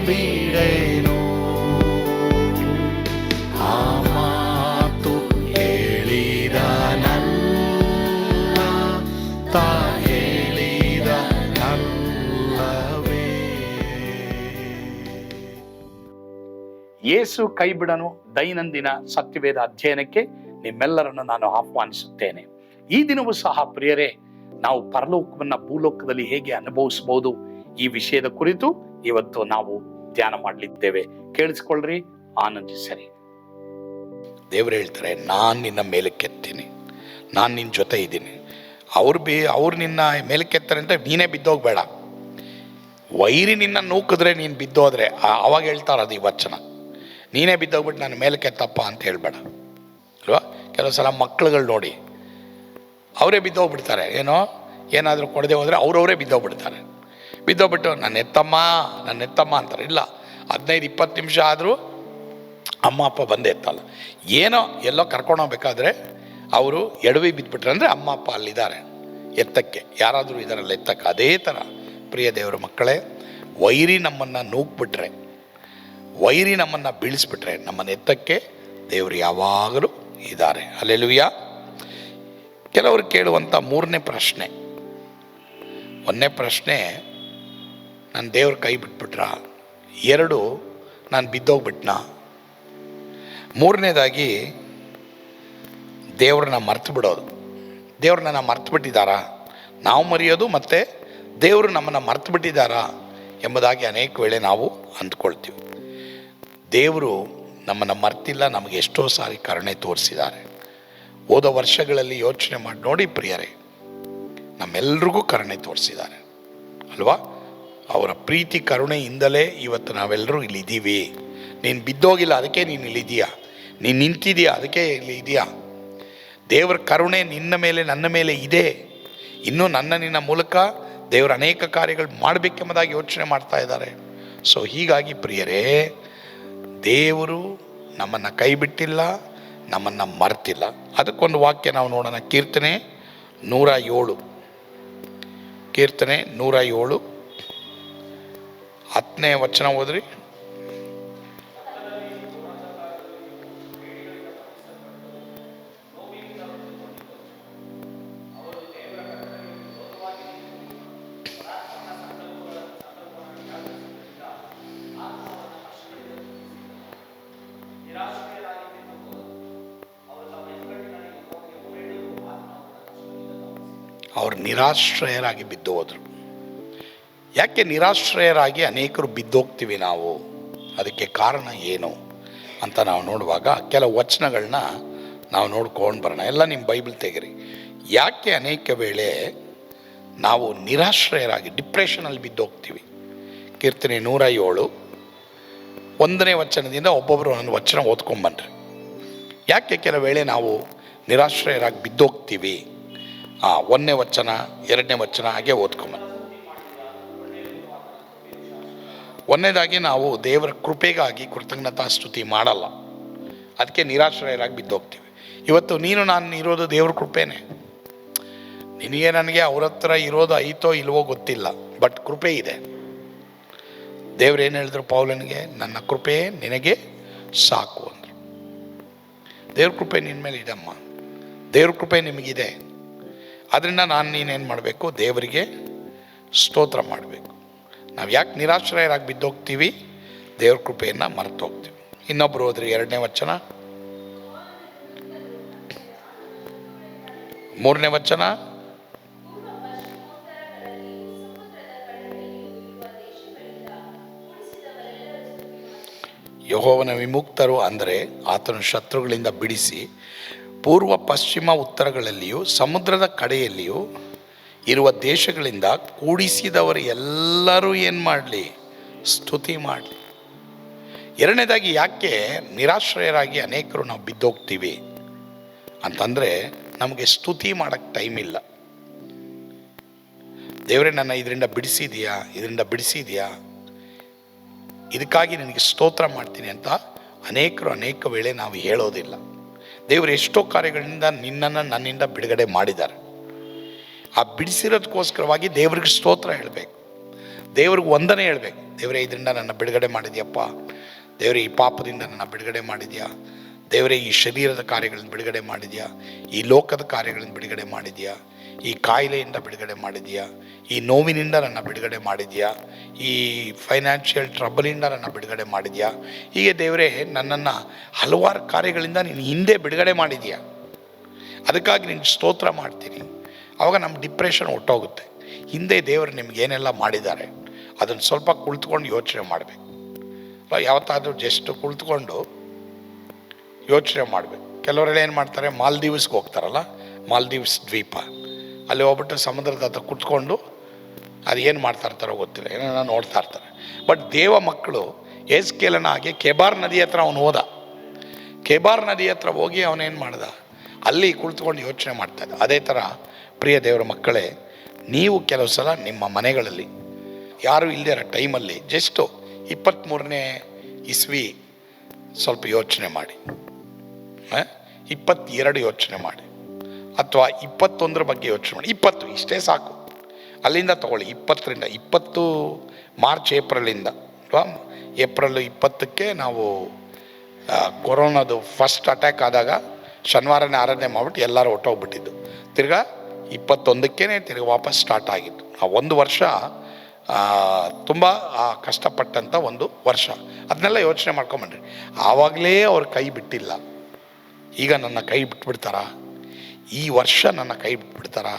ಬಿಡೆನು. ಆ ಮಾತು ಹೇಳಿದನಲ್ಲ, ತಾ ಹೇಳಿದನಲ್ಲವೇ. ಯೇಸು ಕೈ ಬಿಡನು ದೈನಂದಿನ ಸತ್ಯವೇದ ಅಧ್ಯಯನಕ್ಕೆ ನಿಮ್ಮೆಲ್ಲರನ್ನು ನಾನು ಆಹ್ವಾನಿಸುತ್ತೇನೆ. ಈ ದಿನವೂ ಸಹ ಪ್ರಿಯರೇ, ನಾವು ಪರಲೋಕವನ್ನ ಭೂಲೋಕದಲ್ಲಿ ಹೇಗೆ ಅನುಭವಿಸಬಹುದು ಈ ವಿಷಯದ ಕುರಿತು ಇವತ್ತು ನಾವು ಧ್ಯಾನ ಮಾಡಲಿದ್ದೇವೆ. ಕೇಳಿಸ್ಕೊಳ್ರಿ, ಆನಂದಿಸರಿ. ದೇವರು ಹೇಳ್ತಾರೆ, ನಾನು ನಿನ್ನ ಮೇಲಕ್ಕೆತ್ತೀನಿ, ನಾನು ನಿನ್ನ ಜೊತೆ ಇದ್ದೀನಿ. ಅವ್ರು ನಿನ್ನ ಮೇಲಕ್ಕೆತ್ತಾರೆ ಅಂತ ನೀನೇ ಬಿದ್ದೋಗ್ಬೇಡ. ವೈರಿ ನಿನ್ನ ನೂಕಿದ್ರೆ ನೀನು ಬಿದ್ದೋದ್ರೆ ಅವಾಗ ಹೇಳ್ತಾರೆ ಅದು ಈ ವಚನ. ನೀನೇ ಬಿದ್ದೋಗ್ಬಿಟ್ಟು ನಾನು ಮೇಲಕ್ಕೆತ್ತಪ್ಪ ಅಂತ ಹೇಳ್ಬೇಡ ಅಲ್ವಾ. ಕೆಲವು ಸಲ ಮಕ್ಳುಗಳು ನೋಡಿ ಅವರೇ ಬಿದ್ದೋಗ್ಬಿಡ್ತಾರೆ. ಏನಾದರೂ ಕೊಡದೆ ಹೋದರೆ ಬಿದ್ದೋಗ್ಬಿಡ್ತಾರೆ. ಬಿದ್ದೋಗ್ಬಿಟ್ಟು ನನ್ನ ಎತ್ತಮ್ಮ ಅಂತಾರೆ. ಇಲ್ಲ, 15-20 ನಿಮಿಷ ಆದರೂ ಅಮ್ಮ ಅಪ್ಪ ಬಂದೇ ಎತ್ತಲ್ಲ. ಎಲ್ಲೋ ಕರ್ಕೊಂಡೋಗ್ಬೇಕಾದ್ರೆ ಅವರು ಎಡವಿ ಬಿದ್ದುಬಿಟ್ರೆ ಅಂದರೆ ಅಮ್ಮ ಅಪ್ಪ ಅಲ್ಲಿದ್ದಾರೆ ಎತ್ತಕ್ಕೆ, ಯಾರಾದರೂ ಇದರಲ್ಲಿ ಎತ್ತಕ್ಕೆ. ಅದೇ ಥರ ಪ್ರಿಯ ದೇವರ ಮಕ್ಕಳೇ, ವೈರಿ ನಮ್ಮನ್ನು ನೂಕ್ಬಿಟ್ರೆ, ವೈರಿ ನಮ್ಮನ್ನು ಬೀಳಿಸ್ಬಿಟ್ರೆ ನಮ್ಮನ್ನು ಎತ್ತಕ್ಕೆ ದೇವರು ಯಾವಾಗಲೂ ಇದ್ದಾರೆ. ಹಲ್ಲೆಲೂಯಾ. ಕೆಲವರು ಕೇಳುವಂಥ ಮೂರನೇ ಪ್ರಶ್ನೆ, ಒಂದನೇ ಪ್ರಶ್ನೆ, ನನ್ನ ದೇವ್ರ ಕೈ ಬಿಟ್ಬಿಟ್ರ. 2, ನಾನು ಬಿದ್ದೋಗ್ಬಿಟ್ನಾ. ಮೂರನೇದಾಗಿ ದೇವ್ರನ್ನ ಮರ್ತು ಬಿಡೋದು. ದೇವ್ರನ್ನ ಮರ್ತು ಬಿಟ್ಟಿದ್ದಾರಾ, ನಾವು ಮರೆಯೋದು, ಮತ್ತು ದೇವರು ನಮ್ಮನ್ನು ಮರ್ತು ಬಿಟ್ಟಿದ್ದಾರಾ ಎಂಬುದಾಗಿ ಅನೇಕ ವೇಳೆ ನಾವು ಅಂದ್ಕೊಳ್ತೀವಿ. ದೇವರು ನಮ್ಮನ್ನು ಮರ್ತಿಲ್ಲ, ನಮಗೆ ಎಷ್ಟೋ ಸಾರಿ ಕರುಣೆ ತೋರಿಸಿದ್ದಾರೆ. ಹೋದ ವರ್ಷಗಳಲ್ಲಿ ಯೋಚನೆ ಮಾಡಿ ನೋಡಿ ಪ್ರಿಯರೇ, ನಮ್ಮೆಲ್ರಿಗೂ ಕರುಣೆ ತೋರಿಸಿದ್ದಾರೆ ಅಲ್ವಾ. ಅವರ ಪ್ರೀತಿ ಕರುಣೆಯಿಂದಲೇ ಇವತ್ತು ನಾವೆಲ್ಲರೂ ಇಲ್ಲಿದ್ದೀವಿ. ನೀನು ಬಿದ್ದೋಗಿಲ್ಲ, ಅದಕ್ಕೆ ನೀನು ಇಲ್ಲಿದ್ದೀಯಾ. ನೀನು ನಿಂತಿದೆಯಾ, ಅದಕ್ಕೆ ಇಲ್ಲಿ ಇದೆಯಾ. ದೇವರ ಕರುಣೆ ನಿನ್ನ ಮೇಲೆ, ನನ್ನ ಮೇಲೆ ಇದೆ. ಇನ್ನೂ ನಿನ್ನ ಮೂಲಕ ದೇವರ ಅನೇಕ ಕಾರ್ಯಗಳು ಮಾಡಬೇಕೆಂಬುದಾಗಿ ಯೋಚನೆ ಮಾಡ್ತಾ ಇದ್ದಾರೆ. ಸೊ ಹೀಗಾಗಿ ಪ್ರಿಯರೇ, ದೇವರು ನಮ್ಮನ್ನು ಕೈ ಬಿಟ್ಟಿಲ್ಲ, ನಮ್ಮನ್ನು ಮರ್ತಿಲ್ಲ. ಅದಕ್ಕೊಂದು ವಾಕ್ಯ ನಾವು ನೋಡೋಣ. ಕೀರ್ತನೆ 107, 10ನೇ ವಚನ ಓದ್ರಿ. ಅವರು ನಿರಾಶ್ರಯರಾಗಿ ಬಿದ್ದು ಹೋದರು. ಯಾಕೆ ನಿರಾಶ್ರಯರಾಗಿ ಅನೇಕರು ಬಿದ್ದೋಗ್ತೀವಿ ನಾವು? ಅದಕ್ಕೆ ಕಾರಣ ಏನು ಅಂತ ನಾವು ನೋಡುವಾಗ ಕೆಲವು ವಚನಗಳನ್ನ ನಾವು ನೋಡ್ಕೊಂಡು ಬರೋಣ. ಎಲ್ಲ ನಿಮ್ಮ ಬೈಬಲ್ ತೆಗಿರಿ. ಯಾಕೆ ಅನೇಕ ವೇಳೆ ನಾವು ನಿರಾಶ್ರಯರಾಗಿ ಡಿಪ್ರೆಷನಲ್ಲಿ ಬಿದ್ದೋಗ್ತೀವಿ? ಕೀರ್ತನೆ 107 1ನೇ ವಚನದಿಂದ ಒಬ್ಬೊಬ್ಬರು ಒಂದು ವಚನ ಓದ್ಕೊಂಬನ್ರಿ. ಯಾಕೆ ಕೆಲವು ವೇಳೆ ನಾವು ನಿರಾಶ್ರಯರಾಗಿ ಬಿದ್ದೋಗ್ತೀವಿ? 1ನೇ ವಚನ 2ನೇ ವಚನ ಹಾಗೆ ಓದ್ಕೊಂಬ. 1ನೇದಾಗಿ ನಾವು ದೇವರ ಕೃಪೆಗಾಗಿ ಕೃತಜ್ಞತಾ ಸ್ತುತಿ ಮಾಡಲ್ಲ, ಅದಕ್ಕೆ ನಿರಾಶ್ರಯರಾಗಿ ಬಿದ್ದೋಗ್ತೀವಿ. ಇವತ್ತು ನಾನು ಇರೋದು ದೇವ್ರ ಕೃಪೆನೇ. ನಿನಗೆ ನನಗೆ ಅವ್ರ ಹತ್ರ ಇರೋದು ಐತೋ ಇಲ್ವೋ ಗೊತ್ತಿಲ್ಲ, ಬಟ್ ಕೃಪೆ ಇದೆ. ದೇವ್ರೇನು ಹೇಳಿದ್ರು ಪೌಲನಿಗೆ? ನನ್ನ ಕೃಪೆ ನಿನಗೆ ಸಾಕು ಅಂದರು. ದೇವ್ರ ಕೃಪೆ ನಿನ್ನ ಮೇಲೆ ಇದಮ್ಮ, ದೇವ್ರ ಕೃಪೆ ನಿಮಗಿದೆ. ಅದರಿಂದ ನೀನೇನು ಮಾಡಬೇಕು? ದೇವರಿಗೆ ಸ್ತೋತ್ರ ಮಾಡಬೇಕು. ನಾವು ಯಾಕೆ ನಿರಾಶ್ರಯರಾಗಿ ಬಿದ್ದೋಗ್ತೀವಿ? ದೇವ್ರ ಕೃಪೆಯನ್ನು ಮರೆತು ಹೋಗ್ತೀವಿ. ಇನ್ನೊಬ್ಬರು ಹೋದ್ರಿ 2ನೇ ವಚನ, 3ನೇ ವಚನ. ಯೆಹೋವನ ವಿಮುಕ್ತರು ಅಂದರೆ ಆತನ ಶತ್ರುಗಳಿಂದ ಬಿಡಿಸಿ ಪೂರ್ವ ಪಶ್ಚಿಮ ಉತ್ತರಗಳಲ್ಲಿಯೂ ಸಮುದ್ರದ ಕಡೆಯಲ್ಲಿಯೂ ಇರುವ ದೇಶಗಳಿಂದ ಕೂಡಿಸಿದವರು ಎಲ್ಲರೂ ಏನು ಮಾಡಲಿ? ಸ್ತುತಿ ಮಾಡಲಿ. 2ನೇದಾಗಿ ಯಾಕೆ ನಿರಾಶ್ರಯರಾಗಿ ಅನೇಕರು ನಾವು ಬಿದ್ದೋಗ್ತೀವಿ ಅಂತಂದರೆ, ನಮಗೆ ಸ್ತುತಿ ಮಾಡೋಕ್ಕೆ ಟೈಮ್ ಇಲ್ಲ. ದೇವರೇ ನನ್ನ ಇದರಿಂದ ಬಿಡಿಸಿದೆಯಾ, ಇದಕ್ಕಾಗಿ ನಿನಗೆ ಸ್ತೋತ್ರ ಮಾಡ್ತೀನಿ ಅಂತ ಅನೇಕ ವೇಳೆ ನಾವು ಹೇಳೋದಿಲ್ಲ. ದೇವರು ಎಷ್ಟೋ ಕಾರ್ಯಗಳಿಂದ ನನ್ನಿಂದ ಬಿಡುಗಡೆ ಮಾಡಿದ್ದಾರೆ. ಆ ಬಿಡಿಸಿರೋದಕ್ಕೋಸ್ಕರವಾಗಿ ದೇವರಿಗೆ ಸ್ತೋತ್ರ ಹೇಳಬೇಕು. ದೇವ್ರಿಗೆ ವಂದನೆ ಹೇಳ್ಬೇಕು. ದೇವರೇ, ಇದರಿಂದ ನನ್ನ ಬಿಡುಗಡೆ ಮಾಡಿದ್ಯಪ್ಪ. ದೇವರೇ, ಈ ಪಾಪದಿಂದ ನನ್ನ ಬಿಡುಗಡೆ ಮಾಡಿದ್ಯಾ. ದೇವರೇ, ಈ ಶರೀರದ ಕಾರ್ಯಗಳನ್ನು ಬಿಡುಗಡೆ ಮಾಡಿದ್ಯಾ. ಈ ಲೋಕದ ಕಾರ್ಯಗಳನ್ನು ಬಿಡುಗಡೆ ಮಾಡಿದ್ಯಾ. ಈ ಕಾಯಿಲೆಯಿಂದ ಬಿಡುಗಡೆ ಮಾಡಿದ್ಯಾ. ಈ ನೋವಿನಿಂದ ನನ್ನ ಬಿಡುಗಡೆ ಮಾಡಿದ್ಯಾ. ಈ ಫೈನಾನ್ಷಿಯಲ್ ಟ್ರಬಲಿಂದ ನನ್ನ ಬಿಡುಗಡೆ ಮಾಡಿದ್ಯಾ. ಹೀಗೆ ದೇವರೇ, ನನ್ನನ್ನು ಹಲವಾರು ಕಾರ್ಯಗಳಿಂದ ನೀನು ಹಿಂದೆ ಬಿಡುಗಡೆ ಮಾಡಿದ್ಯಾ. ಅದಕ್ಕಾಗಿ ನಿನ್ನ ಸ್ತೋತ್ರ ಮಾಡ್ತೀನಿ. ಆವಾಗ ನಮ್ಮ ಡಿಪ್ರೆಷನ್ ಹೊಟ್ಟೋಗುತ್ತೆ. ಹಿಂದೆ ದೇವರು ನಿಮಗೇನೆಲ್ಲ ಮಾಡಿದ್ದಾರೆ ಅದನ್ನು ಸ್ವಲ್ಪ ಕುಳಿತುಕೊಂಡು ಯೋಚನೆ ಮಾಡಬೇಕು. ಯಾವತ್ತಾದರೂ ಜಸ್ಟ್ ಕುಳಿತುಕೊಂಡು ಯೋಚನೆ ಮಾಡಬೇಕು. ಕೆಲವರೆಲ್ಲ ಏನು ಮಾಡ್ತಾರೆ, ಮಾಲ್ದೀವ್ಸ್ಗೆ ಹೋಗ್ತಾರಲ್ಲ, ಮಾಲ್ದೀವ್ಸ್ ದ್ವೀಪ, ಅಲ್ಲಿ ಹೋಗ್ಬಿಟ್ಟು ಸಮುದ್ರದ ಹತ್ರ ಕುತ್ಕೊಂಡು ಅದು ಏನು ಮಾಡ್ತಾ ಇರ್ತಾರೋ ಗೊತ್ತಿಲ್ಲ, ಏನೋ ನೋಡ್ತಾ ಇರ್ತಾರೆ. ಬಟ್ ದೇವ ಮಕ್ಕಳು ಏಸ್ಕೇಲನ ಹಾಗೆ ಕೆಬಾರ್ ನದಿ ಹತ್ರ ಅವನು ಹೋದ. ಕೆಬಾರ್ ನದಿ ಹತ್ರ ಹೋಗಿ ಅವನೇನು ಮಾಡ್ದ, ಅಲ್ಲಿ ಕುಳಿತುಕೊಂಡು ಯೋಚನೆ ಮಾಡ್ತಾ ಇದ್ದ. ಅದೇ ಥರ ಪ್ರಿಯ ದೇವರ ಮಕ್ಕಳೇ, ನೀವು ಕೆಲವು ಸಲ ನಿಮ್ಮ ಮನೆಗಳಲ್ಲಿ ಯಾರೂ ಇಲ್ಲದೇ ಇರೋ ಟೈಮಲ್ಲಿ ಜಸ್ಟು 23ನೇ ಇಸ್ವಿ ಸ್ವಲ್ಪ ಯೋಚನೆ ಮಾಡಿ, 22 ಯೋಚನೆ ಮಾಡಿ, ಅಥವಾ 21 ಬಗ್ಗೆ ಯೋಚನೆ ಮಾಡಿ. 20 ಇಷ್ಟೇ ಸಾಕು. ಅಲ್ಲಿಂದ ತಗೊಳ್ಳಿ. 20 ಮಾರ್ಚ್ ಏಪ್ರಿಲಿಂದ, ಅಥವಾ ಏಪ್ರಿಲ್ 20ಕ್ಕೆ ನಾವು ಕೊರೋನಾದು ಫಸ್ಟ್ ಅಟ್ಯಾಕ್ ಆದಾಗ ಶನಿವಾರನೇ ಆರಾಧನೆ ಮಾಡಿಬಿಟ್ಟು ಎಲ್ಲರೂ ಹೊಟ್ಟೋಗ್ಬಿಟ್ಟಿದ್ದು. ತಿರ್ಗಾ 21ಕ್ಕೇ ತಿರ್ಗಿ ವಾಪಸ್ ಸ್ಟಾರ್ಟ್ ಆಗಿತ್ತು. ಆ ಒಂದು ವರ್ಷ ತುಂಬ ಕಷ್ಟಪಟ್ಟಂಥ ಒಂದು ವರ್ಷ. ಅದನ್ನೆಲ್ಲ ಯೋಚನೆ ಮಾಡ್ಕೊಂಬನ್ರಿ. ಆವಾಗಲೇ ಅವ್ರ ಕೈ ಬಿಟ್ಟಿಲ್ಲ. ಈಗ ನನ್ನ ಕೈ ಬಿಟ್ಬಿಡ್ತಾರಾ? ಈ ವರ್ಷ ನನ್ನ ಕೈ ಬಿಟ್ಬಿಡ್ತಾರಾ?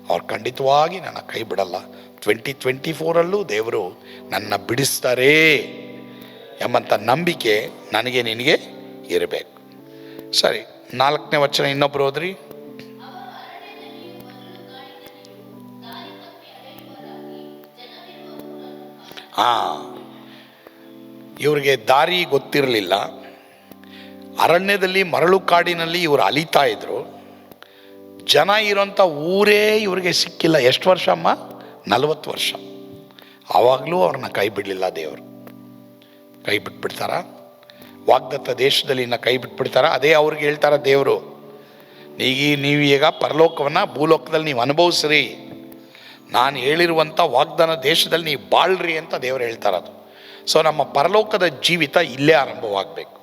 ಅವ್ರು ಖಂಡಿತವಾಗಿ ನನ್ನ ಕೈ ಬಿಡಲ್ಲ. 2024 ದೇವರು ನನ್ನ ಬಿಡಿಸ್ತಾರೆ ಎಂಬಂಥ ನಂಬಿಕೆ ನನಗೆ ನಿನಗೆ ಇರಬೇಕು. ಸರಿ, 4ನೇ ವಚನ ಇನ್ನೊಬ್ರು ಹೋದ್ರಿ. ಇವ್ರಿಗೆ ದಾರಿ ಗೊತ್ತಿರಲಿಲ್ಲ. ಅರಣ್ಯದಲ್ಲಿ ಮರಳು ಕಾಡಿನಲ್ಲಿ ಇವರು ಅಲಿತಾ ಇದ್ರು. ಜನ ಇರೋಂಥ ಊರೇ ಇವ್ರಿಗೆ ಸಿಕ್ಕಿಲ್ಲ. ಎಷ್ಟು ವರ್ಷ ಅಮ್ಮ? 40 ವರ್ಷ. ಆವಾಗಲೂ ಅವ್ರನ್ನ ಕೈ ಬಿಡಲಿಲ್ಲ ದೇವರು. ಕೈ ಬಿಟ್ಬಿಡ್ತಾರ? ವಾಗ್ದತ್ತ ದೇಶದಲ್ಲಿ ಇನ್ನು ಕೈ ಬಿಟ್ಬಿಡ್ತಾರ? ಅದೇ ಅವ್ರಿಗೆ ಹೇಳ್ತಾರ ದೇವರು, ನೀವು ಈಗ ಪರಲೋಕವನ್ನು ಭೂಲೋಕದಲ್ಲಿ ನೀವು ಅನುಭವಿಸ್ರಿ, ನಾನು ಹೇಳಿರುವಂಥ ವಾಗ್ದಾನ ದೇಶದಲ್ಲಿ ನೀವು ಬಾಳ್ರಿ ಅಂತ ದೇವರು ಹೇಳ್ತಾರದು. ಸೊ ನಮ್ಮ ಪರಲೋಕದ ಜೀವಿತ ಇಲ್ಲೇ ಆರಂಭವಾಗಬೇಕು.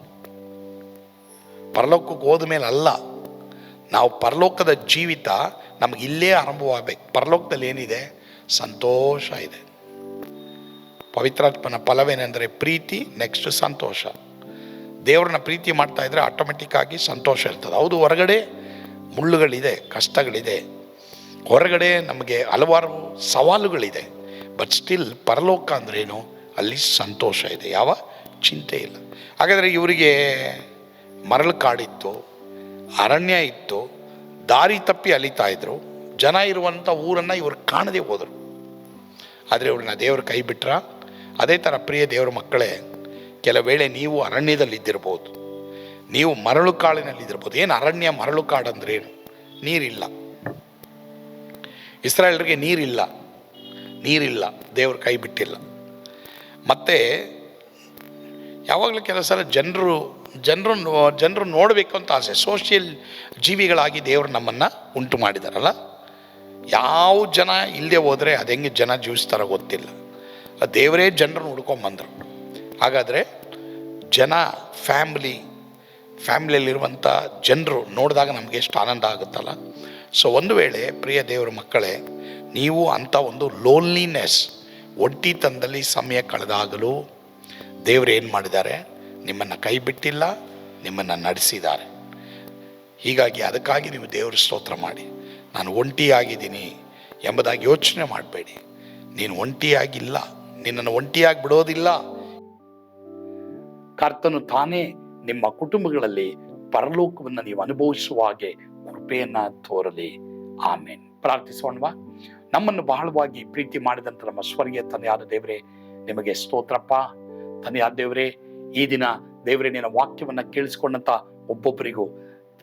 ಪರಲೋಕಕ್ಕೆ ಹೋದ ಮೇಲೆ ಅಲ್ಲ, ನಾವು ಪರಲೋಕದ ಜೀವಿತ ನಮಗೆ ಇಲ್ಲೇ ಆರಂಭವಾಗಬೇಕು. ಪರಲೋಕದಲ್ಲಿ ಏನಿದೆ? ಸಂತೋಷ ಇದೆ. ಪವಿತ್ರಾತ್ಮನ ಫಲವೇನೆಂದರೆ ಪ್ರೀತಿ, ನೆಕ್ಸ್ಟ್ ಸಂತೋಷ. ದೇವ್ರನ್ನ ಪ್ರೀತಿ ಮಾಡ್ತಾ ಇದ್ರೆ ಆಟೋಮೆಟಿಕ್ ಆಗಿ ಸಂತೋಷ ಇರ್ತದೆ. ಹೌದು, ಹೊರಗಡೆ ಮುಳ್ಳುಗಳಿದೆ, ಕಷ್ಟಗಳಿದೆ, ಹೊರಗಡೆ ನಮಗೆ ಹಲವಾರು ಸವಾಲುಗಳಿದೆ. ಬಟ್ ಸ್ಟಿಲ್ ಪರಲೋಕ ಅಂದ್ರೇನು? ಅಲ್ಲಿ ಸಂತೋಷ ಇದೆ, ಯಾವ ಚಿಂತೆ ಇಲ್ಲ. ಹಾಗಾದರೆ ಇವರಿಗೆ ಮರಳು ಕಾಡಿತ್ತು, ಅರಣ್ಯ ಇತ್ತು, ದಾರಿ ತಪ್ಪಿ ಅಲಿತಾ ಇದ್ರು. ಜನ ಇರುವಂಥ ಊರನ್ನು ಇವರು ಕಾಣದೆ ಹೋದರು. ಆದರೆ ಇವ್ರನ್ನ ದೇವರು ಕೈ ಬಿಟ್ರ? ಅದೇ ಥರ ಪ್ರಿಯ ದೇವರ ಮಕ್ಕಳೇ, ಕೆಲವು ವೇಳೆ ನೀವು ಅರಣ್ಯದಲ್ಲಿದ್ದಿರ್ಬೋದು, ನೀವು ಮರಳು ಕಾಡಿನಲ್ಲಿದ್ದಿರ್ಬೋದು. ಏನು ಅರಣ್ಯ ಮರಳು ಕಾಡು ಅಂದ್ರೇನು? ನೀರಿಲ್ಲ. ಇಸ್ರಾಯೇಲರಿಗೆ ನೀರಿಲ್ಲ, ದೇವ್ರ ಕೈ ಬಿಟ್ಟಿಲ್ಲ. ಮತ್ತು ಯಾವಾಗಲೂ ಕೆಲವು ಸಲ ಜನರು ನೋಡಬೇಕು ಅಂತ ಆಸೆ. ಸೋಷಿಯಲ್ ಜೀವಿಗಳಾಗಿ ದೇವರು ನಮ್ಮನ್ನು ಉಂಟು ಮಾಡಿದಾರಲ್ಲ. ಯಾವ ಜನ ಇಲ್ಲದೆ ಹೋದರೆ ಅದು ಹೆಂಗೆ ಜನ ಜೀವಿಸ್ತಾರೋ ಗೊತ್ತಿಲ್ಲ. ದೇವರೇ ಜನರನ್ನು ಹುಡ್ಕೊಂಬಂದರು. ಹಾಗಾದರೆ ಜನ ಫ್ಯಾಮಿಲಿಯಲ್ಲಿರುವಂಥ ಜನರು ನೋಡಿದಾಗ ನಮಗೆ ಎಷ್ಟು ಆನಂದ ಆಗುತ್ತಲ್ಲ. ಸೊ ಒಂದು ವೇಳೆ ಪ್ರಿಯ ದೇವರ ಮಕ್ಕಳೇ, ನೀವು ಅಂಥ ಒಂದು ಲೋನ್ಲಿನೆಸ್, ಒಂಟಿತನದಲ್ಲಿ ಸಮಯ ಕಳೆದಾಗಲೂ ದೇವರು ಏನು ಮಾಡಿದ್ದಾರೆ? ನಿಮ್ಮನ್ನು ಕೈ ಬಿಟ್ಟಿಲ್ಲ, ನಿಮ್ಮನ್ನು ನಡೆಸಿದ್ದಾರೆ. ಹೀಗಾಗಿ ಅದಕ್ಕಾಗಿ ನೀವು ದೇವರ ಸ್ತೋತ್ರ ಮಾಡಿ. ನಾನು ಒಂಟಿಯಾಗಿದ್ದೀನಿ ಎಂಬುದಾಗಿ ಯೋಚನೆ ಮಾಡಬೇಡಿ. ನೀನು ಒಂಟಿಯಾಗಿಲ್ಲ, ನಿನ್ನನ್ನು ಒಂಟಿಯಾಗಿ ಬಿಡೋದಿಲ್ಲ. ಕರ್ತನು ತಾನೇ ನಿಮ್ಮ ಕುಟುಂಬಗಳಲ್ಲಿ ಪರಲೋಕವನ್ನು ನೀವು ಅನುಭವಿಸುವ ಹಾಗೆ ಕೃಪೆಯನ್ನ ತೋರಲಿ. ಆಮೇನ್. ಪ್ರಾರ್ಥಿಸೋಣವಾ? ನಮ್ಮನ್ನು ಬಹಳವಾಗಿ ಪ್ರೀತಿ ಮಾಡಿದಂಥ ನಮ್ಮ ಸ್ವರ್ಗೀಯ ತಂದೆಯಾದ ದೇವರೇ, ನಿಮಗೆ ಸ್ತೋತ್ರಪ್ಪ. ತಂದೆಯಾದ ದೇವರೇ, ಈ ದಿನ ದೇವರೇ ನಿನ್ನ ವಾಕ್ಯವನ್ನ ಕೇಳಿಸ್ಕೊಂಡಂತ ಒಬ್ಬೊಬ್ಬರಿಗೂ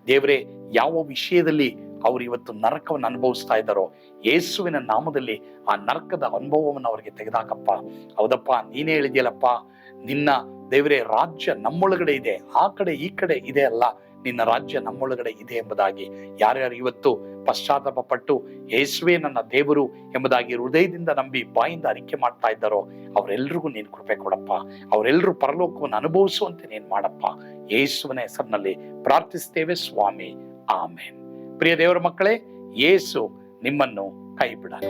ದೇವರೇ, ಯಾವ ವಿಷಯದಲ್ಲಿ ಅವರು ಇವತ್ತು ನರಕವನ್ನು ಅನುಭವಿಸ್ತಾ ಇದ್ದಾರೋ, ಯೇಸುವಿನ ನಾಮದಲ್ಲಿ ಆ ನರಕದ ಅನುಭವವನ್ನು ಅವರಿಗೆ ತೆಗೆದಾಕಪ್ಪ. ಹೌದಪ್ಪ, ನೀನೇ ಹೇಳಿದ್ಯಲ್ಲಪ್ಪ, ನಿನ್ನ ದೇವರೇ ರಾಜ್ಯ ನಮ್ಮೊಳಗಡೆ ಇದೆ, ಆ ಕಡೆ ಈ ಕಡೆ ಇದೆ ಅಲ್ಲ, ನಿನ್ನ ರಾಜ್ಯ ನಮ್ಮೊಳಗಡೆ ಇದೆ ಎಂಬುದಾಗಿ ಯಾರ್ಯಾರು ಇವತ್ತು ಪಶ್ಚಾತ್ತಾಪ ಪಟ್ಟು ಯೇಸುವೇ ನನ್ನ ದೇವರು ಎಂಬುದಾಗಿ ಹೃದಯದಿಂದ ನಂಬಿ ಬಾಯಿಂದ ಅರಿಕೆ ಮಾಡ್ತಾ ಇದ್ದಾರೋ ಅವರೆಲ್ರಿಗೂ ನೀನು ಕೃಪೆ ಕೊಡಪ್ಪ. ಅವರೆಲ್ಲರೂ ಪರಲೋಕವನ್ನು ಅನುಭವಿಸುವಂತೆ ನೀನು ಮಾಡಪ್ಪ. ಯೇಸುವಿನ ಹೆಸರಿನಲ್ಲಿ ಪ್ರಾರ್ಥಿಸ್ತೇವೆ ಸ್ವಾಮಿ, ಆಮೇನ್. ಪ್ರಿಯ ದೇವರ ಮಕ್ಕಳೇ, ಯೇಸು ನಿಮ್ಮನ್ನು ಕೈ ಬಿಡಲ್ಲ.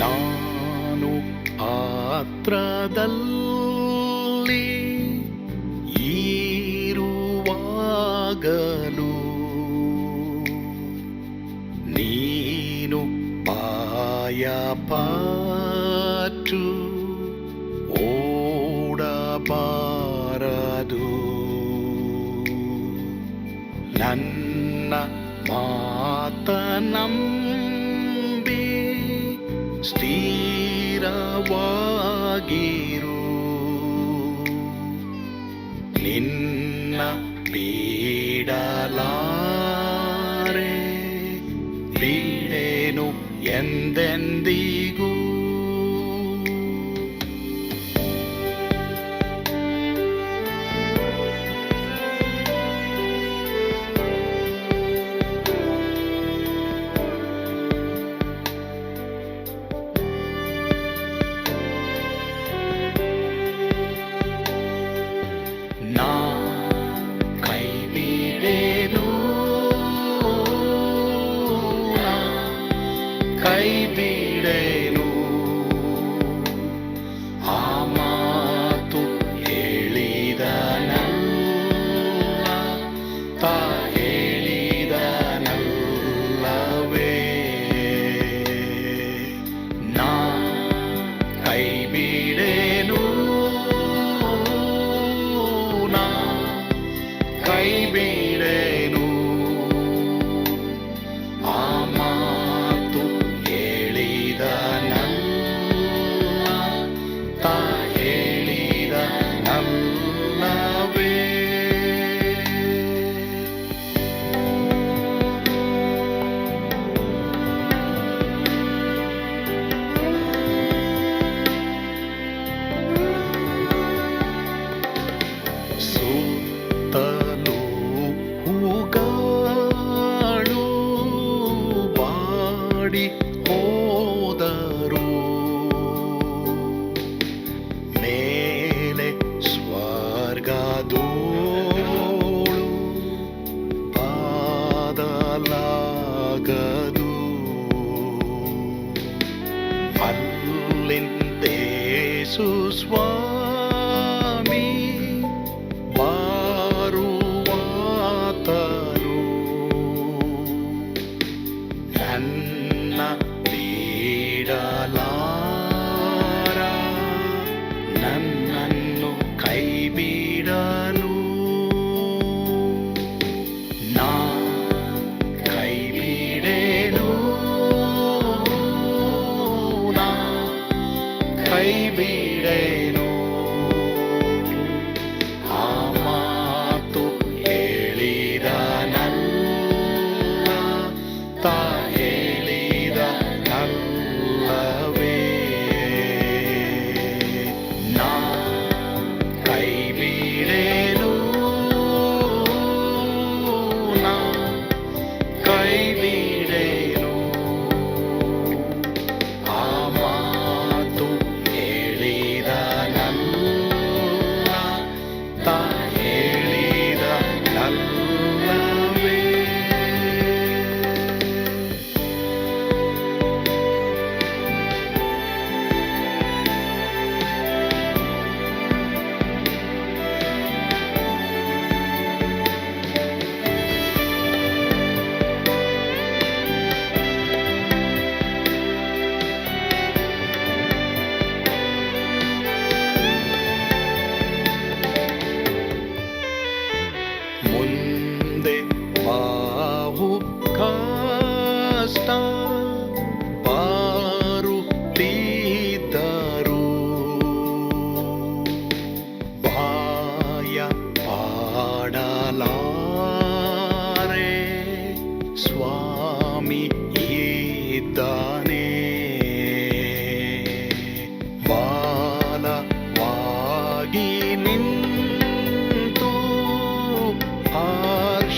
ನಾನು ಆತ್ರದಲ್ಲಿ ಇರುವಾಗಲೂ ನೀನು ಭಯಪಟ್ಟು ಓಡಬಾರದು. ನನ್ನ ಮಾತನಂಬಿ ಸ್ಥಿರವಾಗಿರು. ನಿನ್ನ ಬಿಡಲಾರೆ, ಬಿಡೆನು ಎಂದೆಂದಿಗೂ. ಕೈ ಬಿಡೆನು, ಆ ಮಾತು ಹೇಳಿದನಲ್ಲ, ತಾ ಹೇಳಿದನಲ್ಲವೇ. ನಾ ಕೈ ಬಿಡೆನು, ನಾ ಕೈ ಬಿಡೆನು, ಆ ಮಾತು ಹೇಳಿದನಲ್ಲ, ತಾ ಹೇಳಿದನಲ್ಲವೇ. ಸುತ್ತಲೂ ಹೂಗಳು ಬಾಡಿ ಹೋದರು, ಮೇಲೆ ಸ್ವರ್ಗದೋಳು ಬಾದಲಾಗದು. ಅಲ್ಲಿಂದೇಸು ಸ್ವಾಮಿ ಬಾರುವಾತನು, ನನ್ನ ಬಿಡಲಾರ, ನನ್ನನ್ನು ಕೈ ಬಿಡಲು. ನಾ ಕೈ ಬಿಡೆನು, ನಾ ಕೈ ಬಿಡೆನು,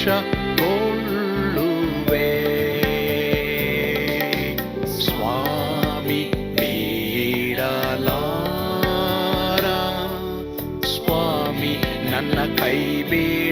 ಸಂತೋಷಗೊಳ್ಳುವೆ. ಸ್ವಾಮಿ ಬಿಡಲಾರ, ಸ್ವಾಮಿ ನನ್ನ ಕೈ ಬಿಡ